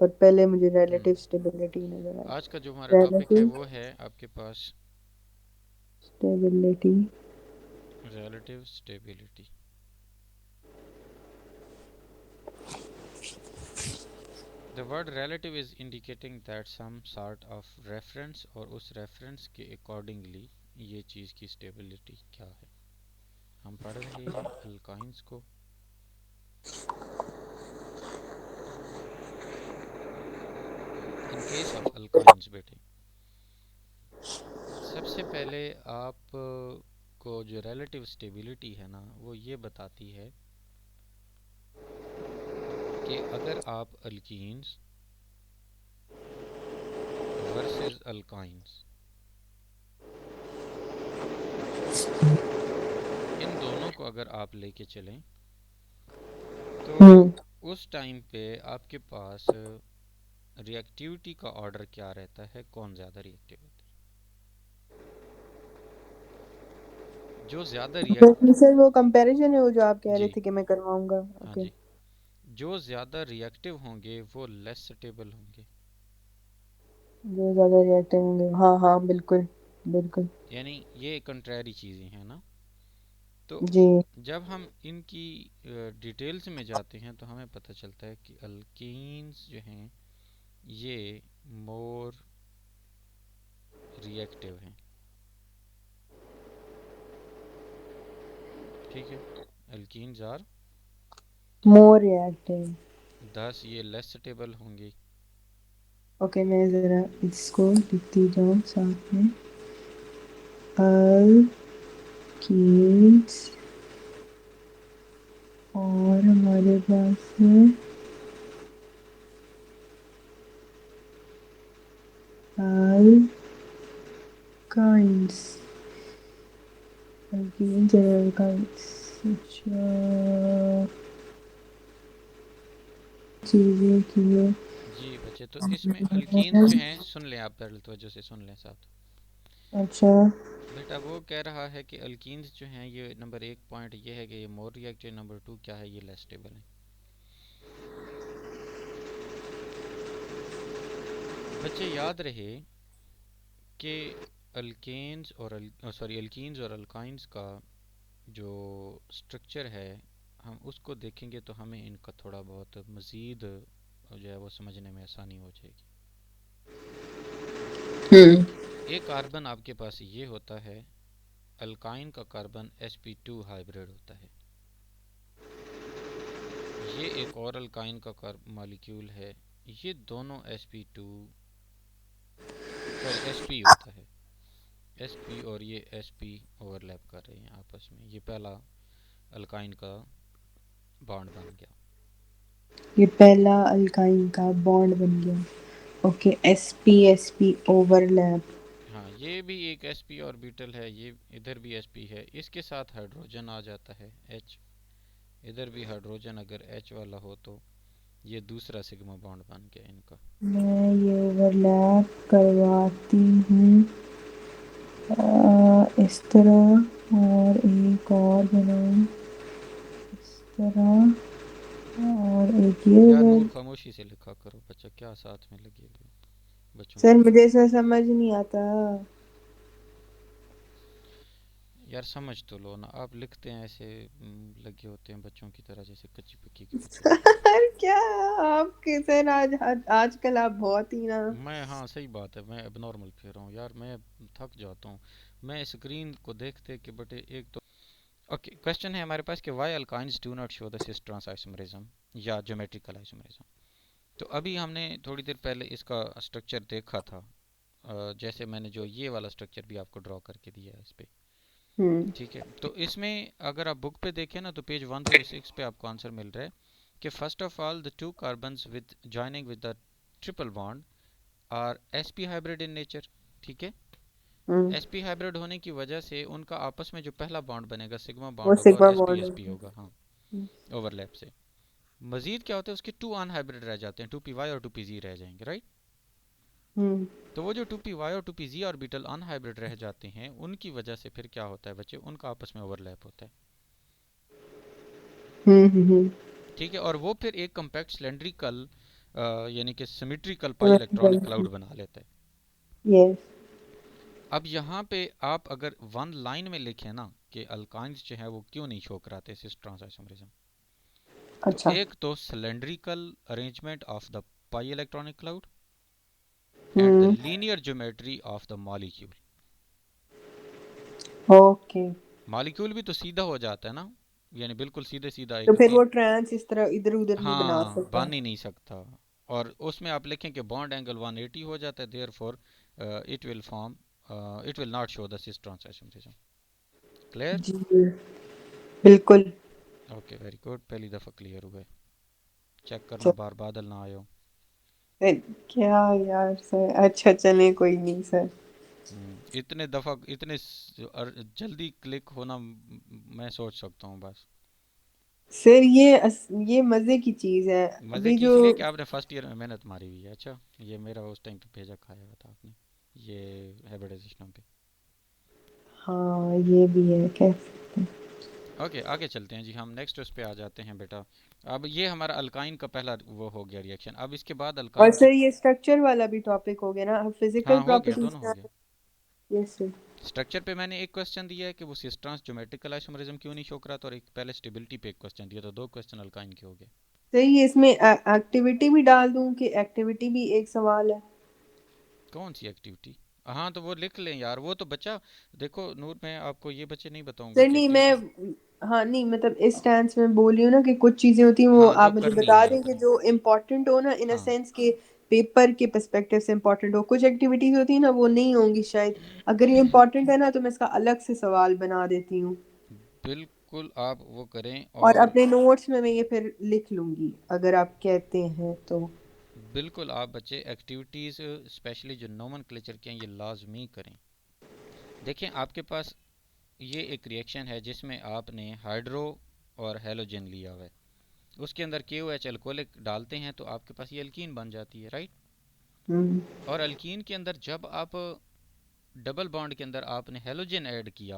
पर पहले मुझे हम्म रिलेटिव स्टेबिलिटी नजर आज का जो हमारा आई। टॉपिक है रिलेटिव वो है आपके पास stability. Relative stability. The word relative is indicating that some sort of reference और उस रेफरेंस के अकॉर्डिंगली ये चीज़ की स्टेबिलिटी क्या है। हम पढ़ रहे हैं अल्काइंस को। इन केस ऑफ अल्काइंस बेटे, सबसे पहले आप को जो रिलेटिव स्टेबिलिटी है ना वो ये बताती है कि अगर आप अल्कीन्स वर्सेस अल्काइंस इन दोनों को अगर आप लेके चलें तो हम्म। उस टाइम पे आपके पास रिएक्टिविटी का ऑर्डर क्या रहता है, कौन ज़्यादा रिएक्टिव होता है। जो ज़्यादा रिएक्ट सर वो कंपैरिजन है वो जो आप कह रहे जी थे कि मैं करवाऊंगा। हाँ ओके। जी, जो ज़्यादा रिएक्टिव होंगे वो लेस स्टेबल होंगे। जो ज्यादा रिएक्टिव होंगे, हाँ हाँ बिल्कुल। बिल्कुल। यानी ये कंट्रेरी चीज़ें हैं ना। तो जी। जब हम इनकी डिटेल्स में जाते हैं तो हमें पता चलता है कि अल्कीन्स जो हैं ये मोर रिएक्टिव हैं। ठीक है, अल्कीन्स आर मोर रिएक्टिव। 10, ये लेस स्टेबल होंगे। ओके, मैं जरा इसको लिखती जाऊँ साथ में। अल्कीन्स और हमारे पास है अल्काइंस। अल्कीन्स और अल्काइंस। अच्छा, चीजें की है। जी बच्चे, तो इसमें अल्कीन्स जो हैं, सुन लें आप पहले तवज्जो से सुन लें साथ। अच्छा। बेटा वो कह रहा है कि अल्कीन्स जो हैं ये नंबर एक पॉइंट ये है कि ये मोर रिएक्टिव, नंबर टू क्या है, ये लेस स्टेबल है। बच्चे याद रहे कि अल्केन्स और अल्कीन्स और अल्काइंस का जो स्ट्रक्चर है हम उसको देखेंगे तो हमें इनका थोड़ा बहुत मज़ीद जो है वो समझने में आसानी हो जाएगी। हम्म। एक कार्बन आपके पास ये होता है, अल्काइन का कार्बन sp2 हाइब्रिड होता है। ये एक और अल्काइन का मॉलिक्यूल है, ये दोनों sp2 सॉरी sp होता है। sp और ये sp ओवरलैप कर रहे हैं आपस में, ये पहला अल्काइन का बॉन्ड बन गया। ये पहला अल्काइन का बॉन्ड बन गया। Okay, S P overlap. हाँ, ये भी एक sp ऑर्बिटल है, ये इधर भी sp है, इसके साथ हाइड्रोजन आ जाता है H। इधर भी हाइड्रोजन अगर H वाला हो तो ये दूसरा सिग्मा बॉन्ड बन गया इनका। मैं ये ओवरलैप करवाती हूँ इस तरह, और एक और बनाऊँ इस तरह, और एक ये यार उधर। नूर खामोशी से लिखा करो बच्चा, क्या साथ में लगे हुए हो बच्चों सर के मुझे साथ। ऐसा समझ नहीं आता। यार समझ तो लो ना, आप लिखते हैं ऐसे लगे होते हैं बच्चों की तरह, जैसे कच्ची पक्की के बच्चे लिखते हैं। सर क्या, आपके सर आज आजकल आप बहुत ही ना। मैं हाँ सही बात है, मैं अब नॉर्मल फिर रहा हूँ यार, मैं थक जाता हूँ। मैं स्क्रीन को देखते कि बटे एक तो ओके क्वेश्चन है हमारे पास कि why alkynes do not show the cis trans isomerism या ज्योमेट्रिकल आइसोमरिज्म। तो अभी हमने थोड़ी देर पहले इसका स्ट्रक्चर देखा था, जैसे मैंने जो ये वाला स्ट्रक्चर भी आपको ड्रॉ करके दिया है इस पे। हम्म। ठीक है, तो इसमें अगर आप बुक पे देखें ना तो पेज 106 पे आपको आंसर मिल रहा है कि first of all the two carbons with joining with the triple bond are sp hybrid in nature. ठीक है, हम्म। sp हाइब्रिड होने की वजह से उनका आपस में जो पहला बॉन्ड बनेगा सिग्मा वो बॉन्ड होगा और सिग्मा sp बॉन्ड sp होता होगा। हाँ, है। ओवरलैप से मजीद क्या होता है उसके टू अनहाइब्रिड रह जाते हैं, 2py और 2pz रह जाएंगे, राइट। हम्म। तो वो जो 2py और 2pz ऑर्बिटल अनहाइब्रिड रह जाते हैं उनकी वजह से फिर क्या होता है बच्चे, उनका आपस में ओवरलैप होता है। हम्म। हम्म। ठीक है, और वो फिर एक कम्पैक्ट सिलेंड्रिकल यानी कि सिमेट्रिकल पाई इलेक्ट्रॉनिक सिमेट्रिकल। क्लाउड बना लेता है। यस। अब यहाँ पे आप अगर वन लाइन में लिखें ना कि अल्काइंस जो है वो क्यों नहीं शो कराते सिस ट्रांस आइसोमरिज्म, तो अच्छा। एक तो cylindrical arrangement of the pi electronic cloud and the hmm. Linear geometry of the molecule. Okay. Molecule भी तो सीधा हो जाता है ना, यानी बिल्कुल सीधे सीधा तो एक फिर वो एक। ट्रांस इस तरह इधर उधर नहीं बना हाँ, सकता। बन ही नहीं सकता। और उसमें आप लिखें कि बॉन्ड एंगल 180 हो जाता है, therefore it will form, it will not show the cis trans isomerism. Clear? जी बिल्कुल। ओके, वेरी गुड, पहली दफ़ा क्लियर हुआ है। चेक करना तो बार बादल ना आयो। फिर क्या यार सर, अच्छा चले कोई नहीं सर। इतने दफ़ा इतने जल्दी क्लिक होना मैं सोच सकता हूँ बस। सर ये मजे की चीज है। मज़े अभी की जो इसलिए कि आपने फर्स्ट ईयर में मेहनत मारी हुई है। अच्छा, ये मेरा उस टाइम पे भेजा खाया हुआ था आपने, ये हैबिट सिस्टम पे। हाँ ये भी है कह सकते हैं। ओके, आगे चलते हैं जी, हम नेक्स्ट उस पे आ जाते हैं बेटा। अब ये हमारा अल्काइन का पहला वो हो गया रिएक्शन। अब इसके बाद और अल्काइन की। सर ये स्ट्रक्चर वाला भी टॉपिक हो गया ना, अब फिजिकल हाँ, हो गया, प्रॉपर्टीज दोनों हो का। गया। Yes sir. स्ट्रक्चर पे मैंने एक क्वेश्चन दिया है कि वो सिस ट्रांस ज्योमेट्रिकल आइसोमरिज्म क्यों नहीं शो कराता, और एक पहले स्टेबिलिटी पे एक क्वेश्चन दिया, तो दो क्वेश्चन अल्काइन के हो गए। सर ये इसमें एक्टिविटी भी डाल दूं कि एक्टिविटी भी एक सवाल है। कौन सी एक्टिविटी? हाँ, तो वो लिख लें यार, वो तो बच्चा, देखो नूर, मैं आपको ये बच्चे नहीं बताऊंगा सर कि नहीं एक्टिविटी। मैं, हाँ नहीं मतलब इस स्टैंस में बोल रही हूँ ना कि कुछ चीजें होती हैं वो हाँ, जो आप मुझे करनी बता है दें कि आपने। जो इम्पोर्टेंट हो ना, इन अ हाँ, सेंस के पेपर के पर्सपेक्टिव से इम्पोर्टेंट हो। कुछ एक्टिविटीज होती है ना वो नहीं होंगी शायद। अगर ये इम्पोर्टेंट है ना तो मैं इसका अलग से सवाल बना देती हूँ। बिल्कुल आप वो करें। और और अपने नोट्स में मैं ये फिर लिख लूंगी अगर आप कहते हैं तो। बिल्कुल आप बच्चे एक्टिविटीज़ स्पेशली जो नोमेनक्लेचर के हैं ये लाजमी करें। देखें, आपके पास ये एक रिएक्शन है जिसमें आपने हाइड्रो और हेलोजन लिया हुआ है। उसके अंदर के ओ एच अल्कोहलिक डालते हैं तो आपके पास ये अल्कीन बन जाती है, राइट? हम्म। और अल्कीन के अंदर जब आप डबल बॉन्ड के अंदर आपने हेलोजन ऐड किया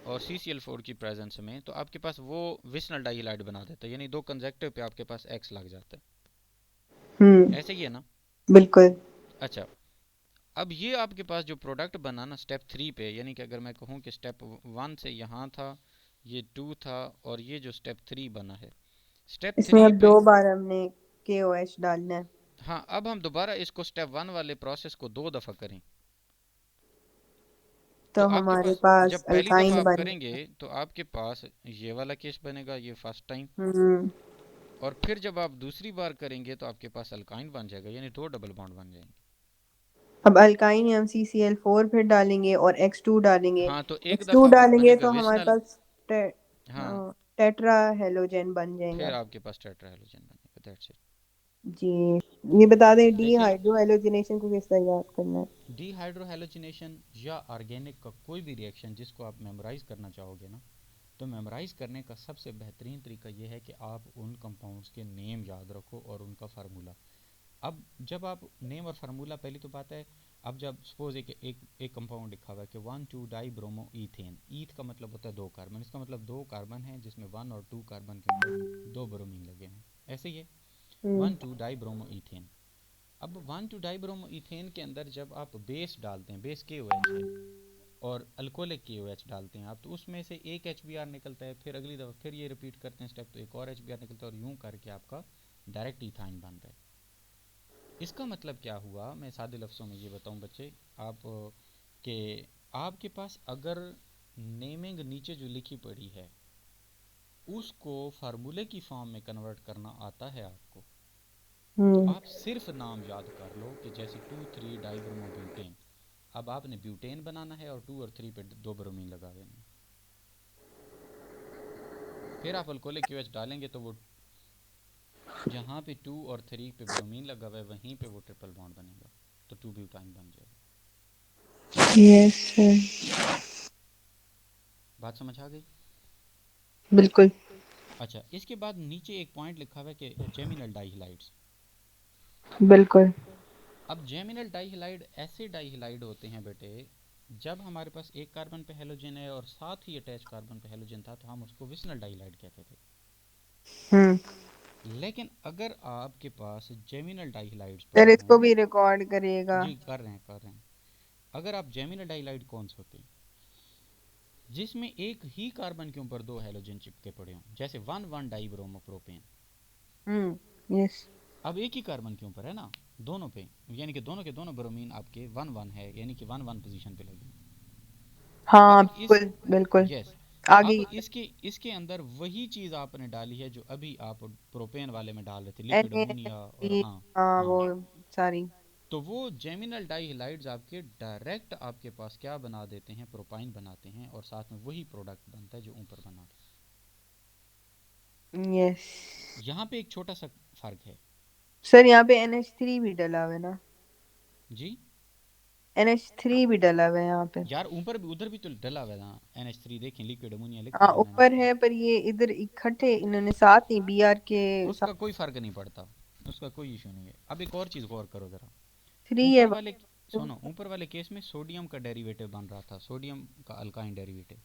और CCl4 की प्रेजेंस में, तो आपके पास वो विस्नल डाइहाइड बना देता है, यानी दो कंजक्टिव पे आपके पास X लग जाता है। ऐसे ही है ना? बिल्कुल। अच्छा, अब ये आपके पास जो प्रोडक्ट बना ना स्टेप 3 पे, यानी कि अगर मैं कहूँ कि स्टेप 1 से यहाँ था, ये 2 था, और ये जो स्टेप 3 बना है, स्टेप इसमें 3 अब पे। 2 बार हमने KOH डालना है। हाँ, अब हम दोबारा इसको स्टेप 1 वाले प्रोसेस को दो दफ़ा करें। तो तो आपके हमारे पास पास जब पहली दफ़ा अल्काइन आप बन करेंगे गया। तो आपके पास ये वाला केस बनेगा, ये फर्स्ट टाइम। हम्म। और फिर जब आप दूसरी बार करेंगे तो आपके पास अल्काइन बन जाएगा, यानी दो डबल बॉन्ड बन जाएंगे। अब अल्काइन में हम CCl4 फिर डालेंगे और X2 डालेंगे। हाँ, तो एक X2 दफ़ा वो डालेंगे बनेगा तो हमारे विस्नल। पास टे, हाँ, टेट्रा हेलोजन बन फिर जाएगा। आपके पास टेट्राहेलोजन बनेगा, दैट्स इट। जी। ये बता दें डी देखें, हाइड्रो हेलोजिनेशन को किस तरह याद करना है। डीहाइड्रोहेलोजिनेशन या ऑर्गेनिक का कोई भी रिएक्शन जिसको आप मेमोराइज करना चाहोगे ना, तो मेमोराइज करने का सबसे बेहतरीन तरीका ये है कि आप उन कंपाउंड्स के नेम याद रखो और उनका फार्मूला। अब जब आप नेम और फार्मूला, पहली तो बात है, अब जब सपोज एक कंपाउंड लिखा हुआ है कि 1,2 डाई ब्रोमो ईथेन, ईथ का मतलब होता है दो कार्बन, इसका मतलब दो कार्बन है जिसमें 1 और 2 कार्बन के ऊपर दो ब्रोमीन लगे हैं, ऐसे ही है। हम्म। 1,2 डाई ब्रोमो ईथेन। अब 1,2 डाई ब्रोमो ईथेन के अंदर जब आप बेस डालते हैं, बेस के ओ एच है, और अल्कोहलिक के ओ एच डालते हैं आप, तो उसमें से एक एच बी आर निकलता है, फिर अगली दफ़ा फिर ये रिपीट करते हैं स्टेप, तो एक और एच बी आर निकलता है, और यूं करके आपका डायरेक्ट इथाइन बनता है। इसका मतलब क्या हुआ, मैं सादे लफ्ज़ों में ये बताऊं बच्चे आप, कि आपके पास अगर नेमिंग नीचे जो लिखी पड़ी है उसको फार्मूले की फॉर्म में कन्वर्ट करना आता है आपको, तो हम्म। आप सिर्फ नाम याद कर लो कि जैसे 2,3 डाइब्रोमो ब्यूटेन। अब आपने ब्यूटेन बनाना है और 2 और 3 पे दो ब्रोमीन लगा देने हैं। फिर आप अल्कोहलिक क्यूएच डालेंगे तो वो जहाँ पे 2 और 3 पे ब्रोमीन लगा हुआ है वहीं पे वो ट्रिपल बॉन्ड बनेगा, तो 2 ब्यूटाइन बन जाएगा। Yes sir. बात समझ आ गई? बिल्कुल। अच्छा, इसके बाद नीचे एक पॉइंट लिखा हुआ है कि जेमिनल डाइहलाइड्स। बिल्कुल। अब जेमिनल डाइहलाइड ऐसे डाइहलाइड होते हैं बेटे, जब हमारे पास एक कार्बन पे हेलोजन है और साथ ही अटैच कार्बन पे हेलोजन था, तो हम उसको विस्नल डाइहलाइड कहते थे। हम्म। लेकिन अगर आपके पास जेमिनल डाइहाइड्स सर पड़े इसको हों, भी रिकॉर्ड करिएगा। जी कर रहे हैं, अगर आप जेमिनल डाइहाइड कौन से होते हैं, जिसमें एक ही कार्बन के ऊपर दो हैलोजन चिपके पड़े हों, जैसे one one dibromo propane. Yes. अब एक ही कार्बन के ऊपर है ना, दोनों पे, यानी कि दोनों के दोनों ब्रोमीन आपके वन वन है, यानी कि वन वन पोजीशन पे लगे। हाँ अब इस बिल्कुल बिल्कुल। यस, आगे अब ये इसके इसके अंदर वही चीज़ आपने डाली है जो अभी आप प्रोपेन वाले में डाल रहे थे, लिक्विड अमोनिया, और NaHC, हाँ हाँ हाँ, वो सारी। तो वो जेमिनल डाइहाइड्स आपके डायरेक्ट आपके पास क्या बना देते हैं, प्रोपाइन बनाते हैं, और साथ में वही प्रोडक्ट बनता है जो ऊपर बना था। यस। यहाँ पे एक छोटा सा फर्क है। सर यहाँ पे NH3 भी डला हुआ है ना? जी NH3 भी डला हुआ है यहाँ पे। यार, ऊपर भी उधर भी तो डला हुआ है ना NH3, देखें लिक्विड अमोनिया लिखा हाँ है मैंने ऊपर आपको। है, पर ये इधर इकट्ठे इन्होंने साथ नहीं, BR के साथ। उसका कोई फर्क नहीं पड़ता, उसका कोई इशू नहीं है। अब एक और चीज़ गौर करो ज़रा, 3 है। ऊपर वाले, सुनो, ऊपर वाले केस में सोडियम का डेरिवेटिव बन रहा था, सोडियम का अल्काइन डेरिवेटिव,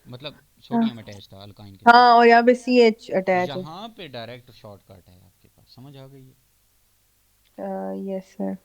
मतलब हाँ सोडियम अटैच था अल्काइन के हाँ, साथ। और यहाँ पे CH अटैच है। यहाँ पे डायरेक्ट शॉर्टकट है आपके पास, समझ आ गई है? Yes sir.